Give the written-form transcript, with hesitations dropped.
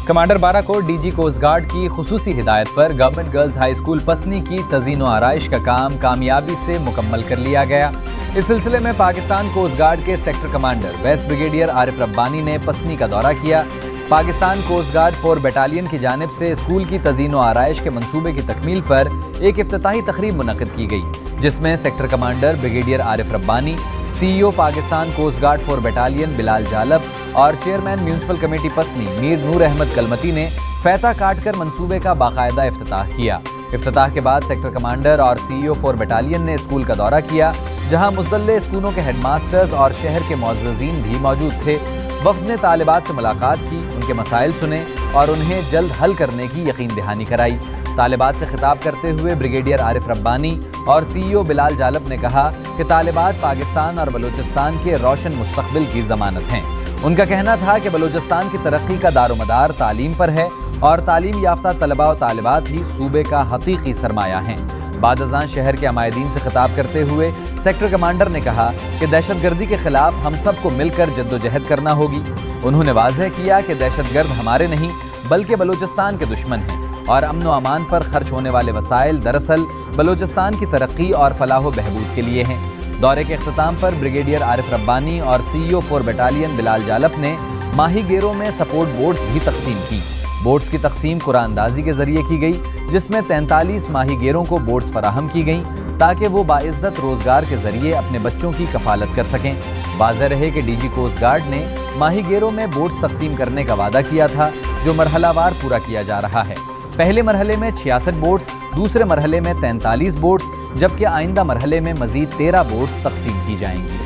Commander 12 کو D G coast guard کی خصوصی ہدایت پر government girls high school Pasni کی تزئین و آرائش کا کام کامیابی سے مکمل کر لیا گیا۔ اس سلسلے میں پاکستان کوسٹ گارڈ کے سیکٹر کمانڈر ویس بریگیڈیئر عارف ربانی نے پسنی کا دورہ کیا۔ پاکستان کوسٹ گارڈ 4 بیٹالین کی جانب سے اسکول کی تزئین و آرائش کے منصوبے کی تکمیل پر ایک افتتاحی تقریب منعقد کی گئی، جس میں سیکٹر کمانڈر بریگیڈیئر عارف ربانی، سی ای او پاکستان کوسٹ گارڈ 4 بیٹالین بلال جالب اور چیئرمین میونسپل کمیٹی پسنی میر نور احمد کلمتی نے فیتہ کاٹ کر منصوبے کا باقاعدہ افتتاح کیا۔ افتتاح کے بعد سیکٹر کمانڈر اور سی ای او 4 بیٹالین نے اسکول کا دورہ کیا، جہاں مزدلے اسکولوں کے ہیڈ ماسٹرز اور شہر کے معززین بھی موجود تھے۔ وفد نے طالبات سے ملاقات کی، ان کے مسائل سنے اور انہیں جلد حل کرنے کی یقین دہانی کرائی۔ طالبات سے خطاب کرتے ہوئے بریگیڈیئر عارف ربانی اور سی ای او بلال جالب نے کہا کہ طالبات پاکستان اور بلوچستان کے روشن مستقبل کی ضمانت ہیں۔ ان کا کہنا تھا کہ بلوچستان کی ترقی کا دار و مدار تعلیم پر ہے اور تعلیم یافتہ طلباء و طالبات ہی صوبے کا حقیقی سرمایہ ہیں۔ بعد ازاں شہر کے عمائدین سے خطاب کرتے ہوئے سیکٹر کمانڈر نے کہا کہ دہشت گردی کے خلاف ہم سب کو مل کر جدوجہد کرنا ہوگی۔ انہوں نے واضح کیا کہ دہشت گرد ہمارے نہیں بلکہ بلوچستان کے دشمن ہیں اور امن و امان پر خرچ ہونے والے وسائل دراصل بلوچستان کی ترقی اور فلاح و بہبود کے لیے ہیں۔ دورے کے اختتام پر بریگیڈیئر عارف ربانی اور سی ای او 4 بیٹالین بلال جالب نے ماہی گیروں میں سپورٹ بورڈز بھی تقسیم کی۔ بورڈز کی تقسیم قرآن اندازی کے ذریعے کی گئی، جس میں 43 ماہی گیروں کو بورڈز فراہم کی گئیں تاکہ وہ باعزت روزگار کے ذریعے اپنے بچوں کی کفالت کر سکیں۔ واضح رہے کہ ڈی جی کوسٹ گارڈ نے ماہی گیروں میں بورڈز تقسیم کرنے کا وعدہ کیا تھا، جو مرحلہ وار پورا کیا جا رہا ہے۔ پہلے مرحلے میں 66 بورڈز، دوسرے مرحلے میں 43 بورڈز، جبکہ آئندہ مرحلے میں مزید 13 بورڈز تقسیم کی جائیں گی۔